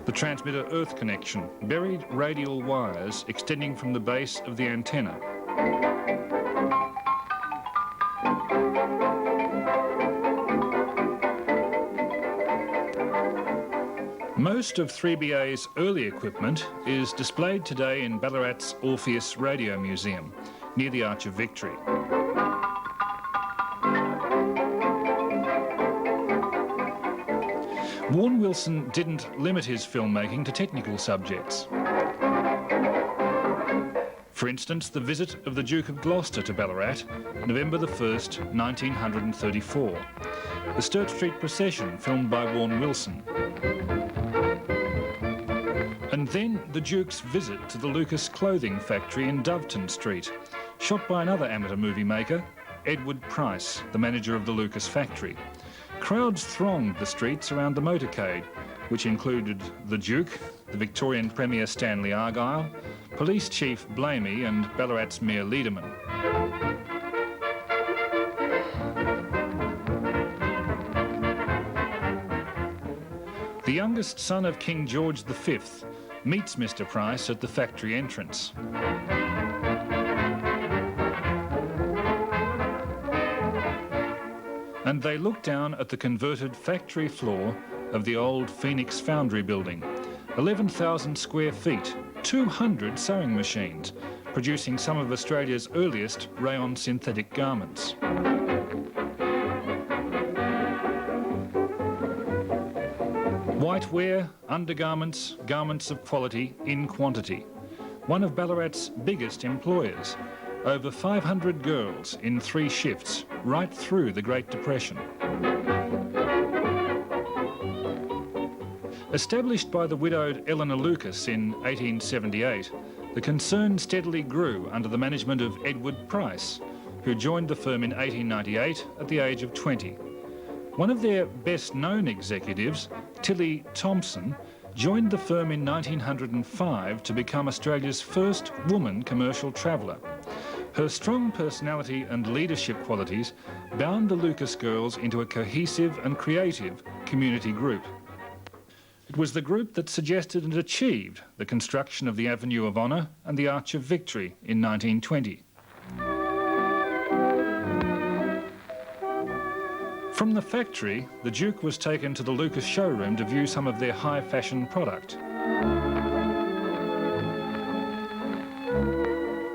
The transmitter earth connection, buried radial wires extending from the base of the antenna. Most of 3BA's early equipment is displayed today in Ballarat's Orpheus Radio Museum, near the Arch of Victory. Warren Wilson didn't limit his filmmaking to technical subjects. For instance, the visit of the Duke of Gloucester to Ballarat, November the 1st, 1934. The Sturt Street procession, filmed by Warren Wilson. And then the Duke's visit to the Lucas clothing factory in Doveton Street, shot by another amateur movie maker, Edward Price, the manager of the Lucas factory. Crowds thronged the streets around the motorcade, which included the Duke, the Victorian Premier Stanley Argyle, Police Chief Blamey and Ballarat's Mayor Liederman. The youngest son of King George V meets Mr. Price at the factory entrance. And they look down at the converted factory floor of the old Phoenix Foundry building. 11,000 square feet, 200 sewing machines, producing some of Australia's earliest rayon synthetic garments. Whitewear, undergarments, garments of quality in quantity. One of Ballarat's biggest employers. Over 500 girls in 3 shifts, right through the Great Depression. Established by the widowed Eleanor Lucas in 1878, the concern steadily grew under the management of Edward Price, who joined the firm in 1898 at the age of 20. One of their best-known executives, Tilly Thompson, joined the firm in 1905 to become Australia's first woman commercial traveller. Her strong personality and leadership qualities bound the Lucas girls into a cohesive and creative community group. It was the group that suggested and achieved the construction of the Avenue of Honour and the Arch of Victory in 1920. From the factory, the Duke was taken to the Lucas showroom to view some of their high-fashion product.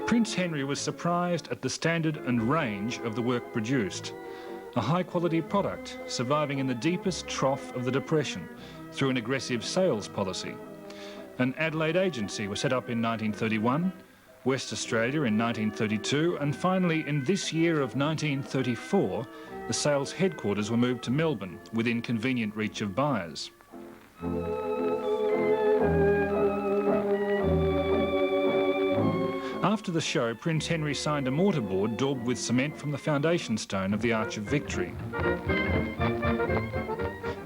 Prince Henry was surprised at the standard and range of the work produced. A high-quality product surviving in the deepest trough of the Depression through an aggressive sales policy. An Adelaide agency was set up in 1931, West Australia in 1932, and finally in this year of 1934, the sales headquarters were moved to Melbourne, within convenient reach of buyers. After the show, Prince Henry signed a mortarboard daubed with cement from the foundation stone of the Arch of Victory.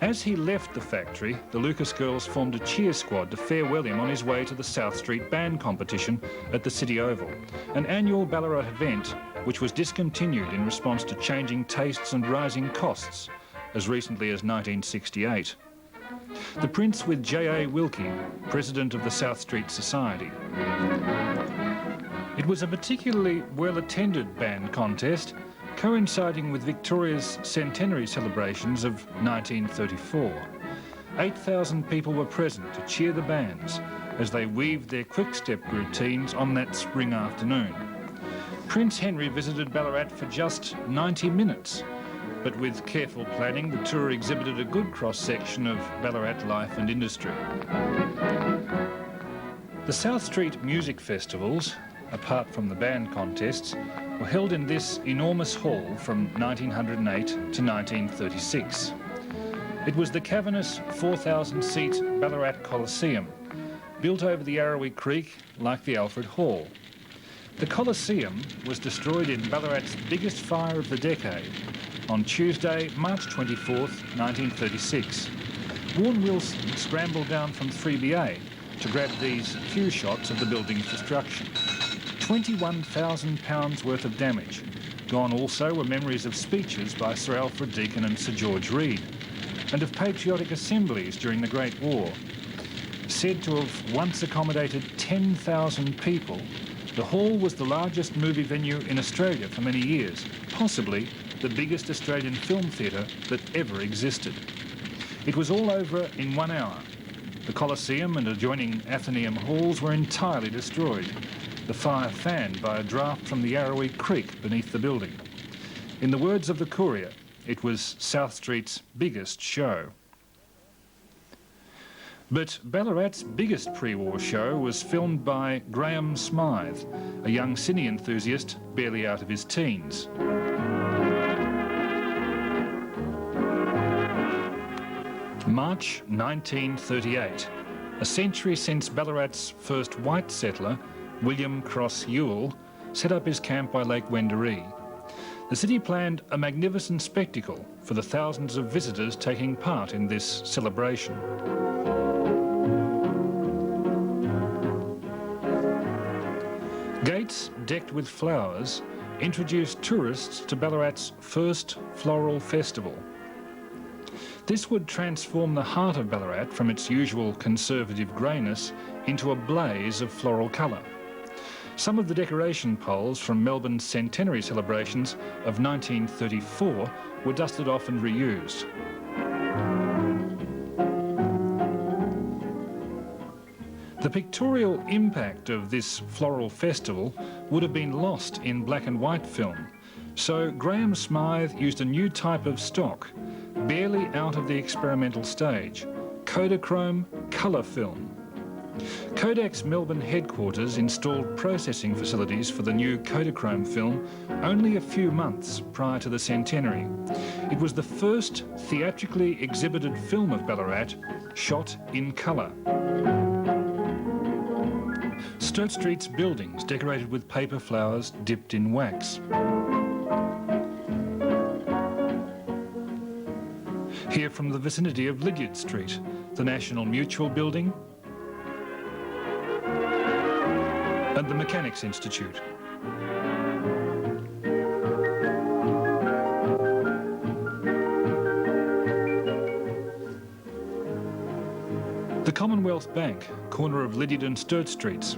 As he left the factory, the Lucas girls formed a cheer squad to farewell him on his way to the South Street Band competition at the City Oval, an annual Ballarat event which was discontinued in response to changing tastes and rising costs as recently as 1968. The Prince with J.A. Wilkie, President of the South Street Society. It was a particularly well-attended band contest, coinciding with Victoria's centenary celebrations of 1934. 8,000 people were present to cheer the bands as they weaved their quick-step routines on that spring afternoon. Prince Henry visited Ballarat for just 90 minutes, but with careful planning, the tour exhibited a good cross-section of Ballarat life and industry. The South Street music festivals, apart from the band contests, were held in this enormous hall from 1908 to 1936. It was the cavernous 4,000-seat Ballarat Coliseum, built over the Arrowee Creek like the Alfred Hall. The Colosseum was destroyed in Ballarat's biggest fire of the decade on Tuesday, March 24th, 1936. Warren Wilson scrambled down from 3BA to grab these few shots of the building's destruction. £21,000 worth of damage. Gone also were memories of speeches by Sir Alfred Deakin and Sir George Reed, and of patriotic assemblies during the Great War. Said to have once accommodated 10,000 people, the hall was the largest movie venue in Australia for many years, possibly the biggest Australian film theatre that ever existed. It was all over in 1 hour. The Colosseum and adjoining Athenaeum halls were entirely destroyed, the fire fanned by a draft from the Yarrowee Creek beneath the building. In the words of the Courier, it was South Street's biggest show. But Ballarat's biggest pre-war show was filmed by Graham Smythe, a young cine enthusiast barely out of his teens. March 1938, a century since Ballarat's first white settler, William Cross Ewell, set up his camp by Lake Wendouree. The city planned a magnificent spectacle for the thousands of visitors taking part in this celebration. Gates decked with flowers introduced tourists to Ballarat's first floral festival. This would transform the heart of Ballarat from its usual conservative greyness into a blaze of floral colour. Some of the decoration poles from Melbourne's centenary celebrations of 1934 were dusted off and reused. The pictorial impact of this floral festival would have been lost in black and white film, so Graham Smythe used a new type of stock, barely out of the experimental stage, Kodachrome colour film. Kodak's Melbourne headquarters installed processing facilities for the new Kodachrome film only a few months prior to the centenary. It was the first theatrically exhibited film of Ballarat shot in colour. Sturt Street's buildings decorated with paper flowers dipped in wax. Here from the vicinity of Lydiard Street, the National Mutual Building and the Mechanics Institute. The Commonwealth Bank, corner of Lydiard and Sturt Streets.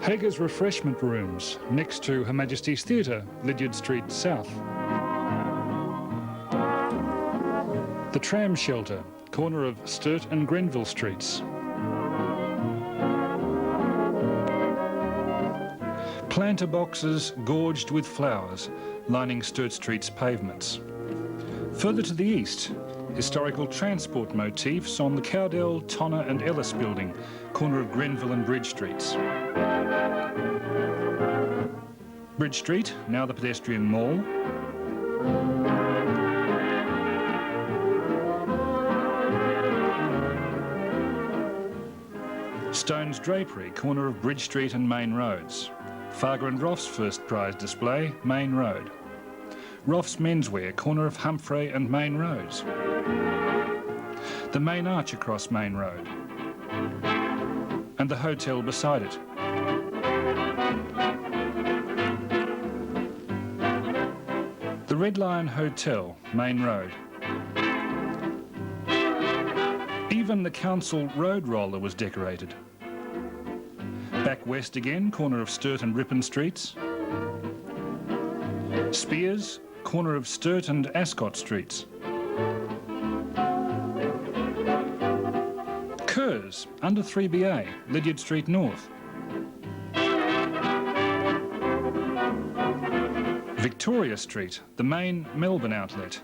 Hager's Refreshment Rooms, next to Her Majesty's Theatre, Lydiard Street South. The Tram Shelter, corner of Sturt and Grenville Streets. Planter boxes gorged with flowers, lining Sturt Street's pavements. Further to the east, historical transport motifs on the Cowdell, Tonner and Ellis building, corner of Grenville and Bridge Streets. Bridge Street, now the pedestrian mall. Stone's Drapery, corner of Bridge Street and Main Roads. Farger and Roff's first prize display, Main Road. Roff's Menswear, corner of Humphrey and Main Roads. The main arch across Main Road. And the hotel beside it. The Red Lion Hotel, Main Road. Even the council road roller was decorated. Back west again, corner of Sturt and Ripon Streets. Spears, corner of Sturt and Ascot Streets. Kerrs, under 3BA, Lydiard Street North. Victoria Street, the main Melbourne outlet,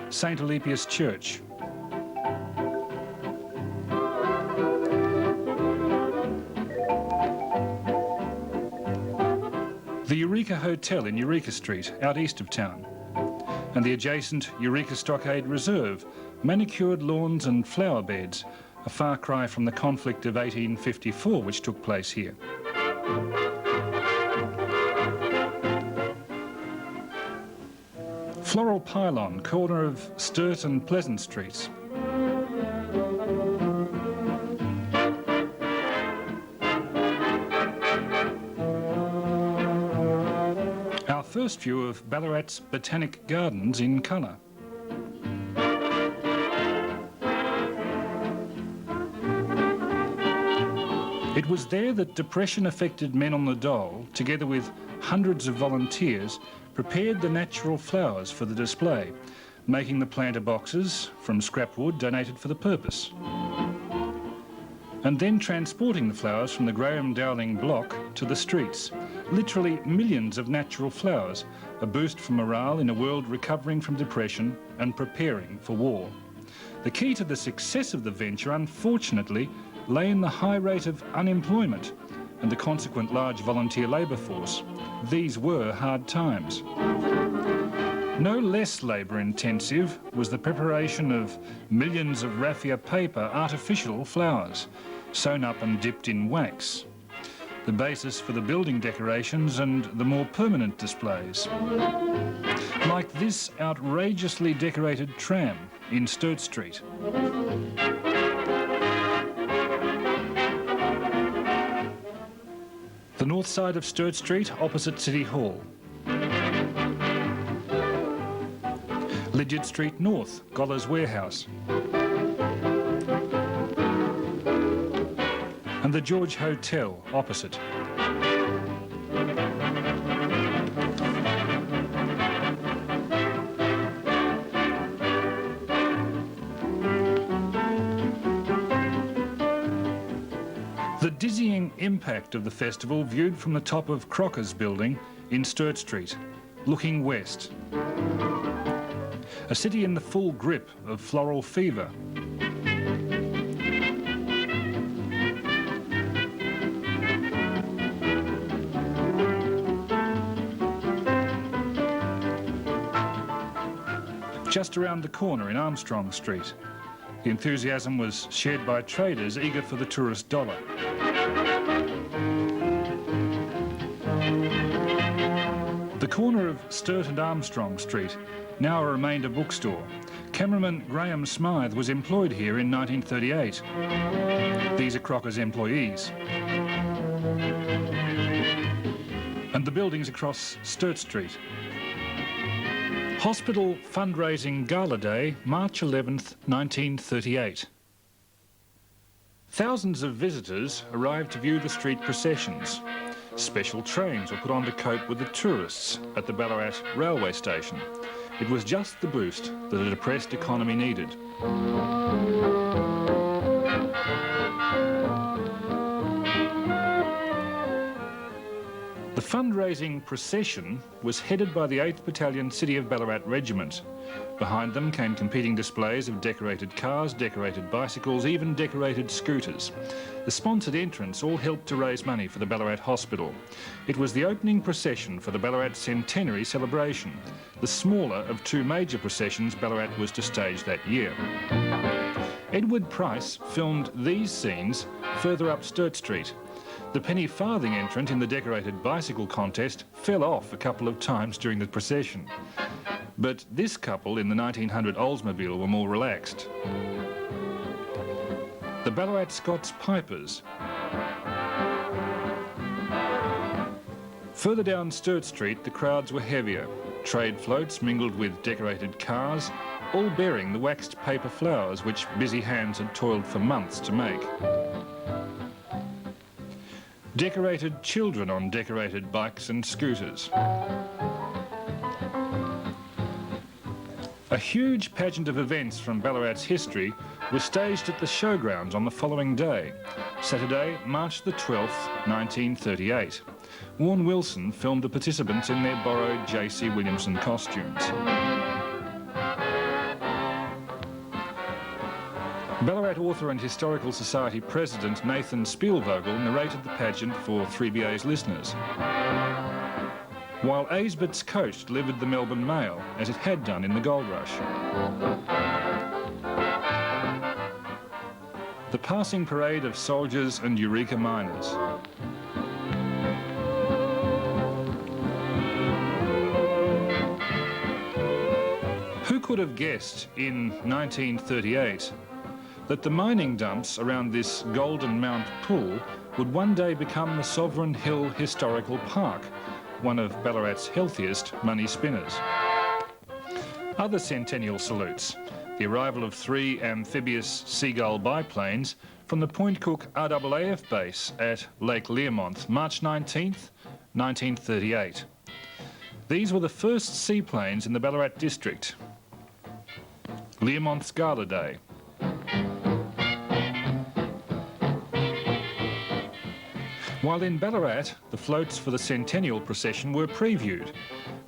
St Alipius Church. The Eureka Hotel in Eureka Street, out east of town, and the adjacent Eureka Stockade Reserve, manicured lawns and flower beds, a far cry from the conflict of 1854 which took place here. Floral Pylon, corner of Sturt and Pleasant Streets. Our first view of Ballarat's Botanic Gardens in colour. It was there that depression-affected men on the dole, together with hundreds of volunteers, prepared the natural flowers for the display, making the planter boxes from scrap wood donated for the purpose, and then transporting the flowers from the Graham Dowling block to the streets. Literally millions of natural flowers, a boost for morale in a world recovering from depression and preparing for war. The key to the success of the venture, unfortunately, lay in the high rate of unemployment and the consequent large volunteer labour force. These were hard times. No less labour-intensive was the preparation of millions of raffia paper artificial flowers, sewn up and dipped in wax, the basis for the building decorations and the more permanent displays. Like this outrageously decorated tram in Sturt Street. The north side of Sturt Street, opposite City Hall. Lydiard Street North, Goller's Warehouse. And the George Hotel, opposite. The dizzying impact of the festival viewed from the top of Crocker's building in Sturt Street, looking west. A city in the full grip of floral fever. Just around the corner in Armstrong Street, the enthusiasm was shared by traders eager for the tourist dollar. The corner of Sturt and Armstrong Street, now a remainder bookstore. Cameraman Graham Smythe was employed here in 1938. These are Crocker's employees. And the buildings across Sturt Street. Hospital Fundraising Gala Day, March 11th, 1938. Thousands of visitors arrived to view the street processions. Special trains were put on to cope with the tourists at the Ballarat railway station. It was just the boost that a depressed economy needed. The fundraising procession was headed by the 8th Battalion City of Ballarat Regiment. Behind them came competing displays of decorated cars, decorated bicycles, even decorated scooters. The sponsored entrants all helped to raise money for the Ballarat Hospital. It was the opening procession for the Ballarat Centenary celebration, the smaller of two major processions Ballarat was to stage that year. Edward Price filmed these scenes further up Sturt Street. The penny farthing entrant in the decorated bicycle contest fell off a couple of times during the procession. But this couple in the 1900 Oldsmobile were more relaxed. The Ballarat Scots Pipers. Further down Sturt Street, the crowds were heavier. Trade floats mingled with decorated cars, all bearing the waxed paper flowers which busy hands had toiled for months to make. Decorated children on decorated bikes and scooters. A huge pageant of events from Ballarat's history was staged at the showgrounds on the following day, Saturday, March the 12th, 1938. Warren Wilson filmed the participants in their borrowed J.C. Williamson costumes. Ballarat Author and Historical Society President Nathan Spielvogel narrated the pageant for 3BA's listeners, while Aysbert's coach delivered the Melbourne Mail, as it had done in the Gold Rush. The passing parade of soldiers and Eureka miners. Who could have guessed in 1938 that the mining dumps around this Golden Mount pool would one day become the Sovereign Hill Historical Park, one of Ballarat's healthiest money spinners? Other centennial salutes: the arrival of 3 amphibious Seagull biplanes from the Point Cook RAAF base at Lake Learmonth, March 19th, 1938. These were the first seaplanes in the Ballarat district. Learmonth's Gala Day. While in Ballarat, the floats for the centennial procession were previewed.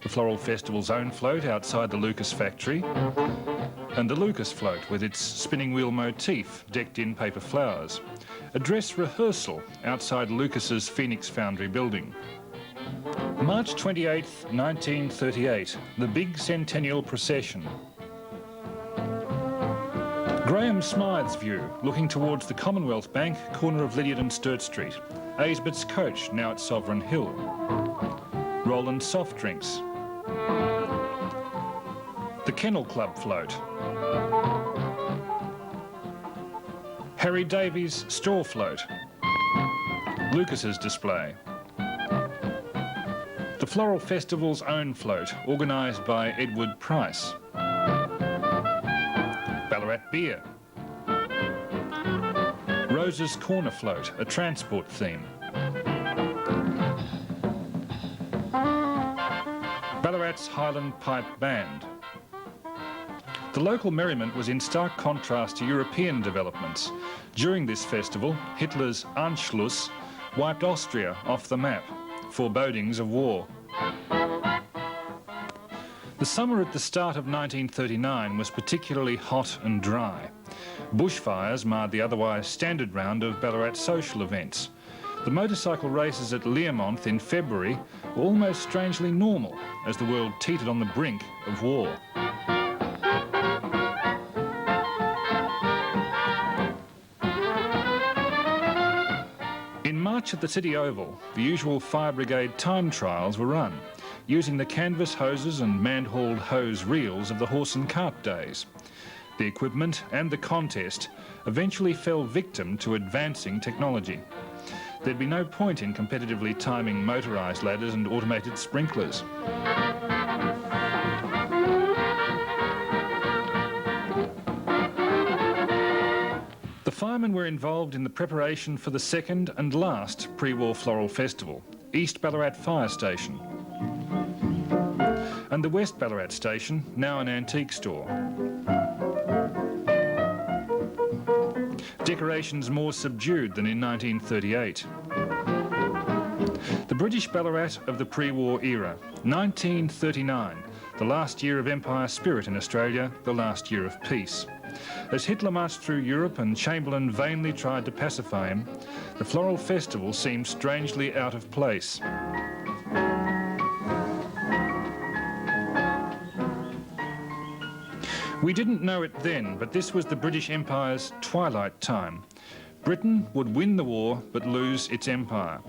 The Floral Festival's own float outside the Lucas factory, and the Lucas float with its spinning wheel motif decked in paper flowers. A dress rehearsal outside Lucas's Phoenix Foundry building. March 28th, 1938, the big centennial procession. Graham Smythe's view, looking towards the Commonwealth Bank, corner of Lydiard and Sturt Street. Aisbert's coach, now at Sovereign Hill. Roland Soft Drinks. The Kennel Club float. Harry Davies' store float. Lucas's display. The Floral Festival's own float, organised by Edward Price. Ballarat beer. Rose's Corner float, a transport theme. Ballarat's Highland Pipe Band. The local merriment was in stark contrast to European developments. During this festival, Hitler's Anschluss wiped Austria off the map. Forebodings of war. The summer at the start of 1939 was particularly hot and dry. Bushfires marred the otherwise standard round of Ballarat social events. The motorcycle races at Learmonth in February were almost strangely normal as the world teetered on the brink of war. In March at the City Oval, the usual fire brigade time trials were run, using the canvas hoses and man-hauled hose reels of the horse and cart days. The equipment and the contest eventually fell victim to advancing technology. There'd be no point in competitively timing motorised ladders and automated sprinklers. The firemen were involved in the preparation for the second and last pre-war floral festival, East Ballarat Fire Station, and the West Ballarat Station, now an antique store. Decorations more subdued than in 1938. The British Ballarat of the pre-war era, 1939, the last year of Empire spirit in Australia, the last year of peace. As Hitler marched through Europe and Chamberlain vainly tried to pacify him, the Floral Festival seemed strangely out of place. We didn't know it then, but this was the British Empire's twilight time. Britain would win the war, but lose its empire.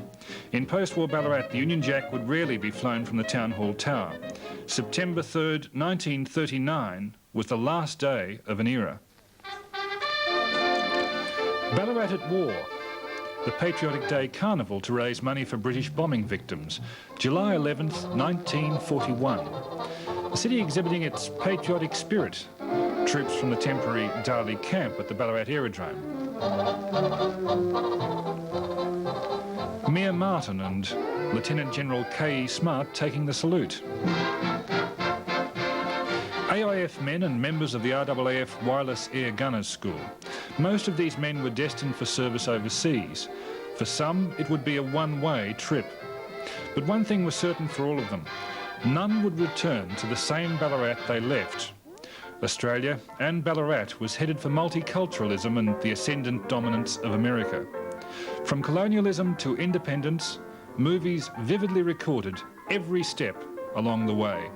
In post-war Ballarat, the Union Jack would rarely be flown from the Town Hall Tower. September 3rd, 1939 was the last day of an era. Ballarat at war. The Patriotic Day Carnival to raise money for British bombing victims. July 11th, 1941. The city exhibiting its patriotic spirit. Troops from the temporary Darley camp at the Ballarat Aerodrome. Mayor Martin and Lieutenant General K.E. Smart taking the salute. AIF men and members of the RAAF Wireless Air Gunners School. Most of these men were destined for service overseas. For some, it would be a one-way trip. But one thing was certain for all of them. None would return to the same Ballarat they left. Australia and Ballarat was headed for multiculturalism and the ascendant dominance of America. From colonialism to independence, movies vividly recorded every step along the way.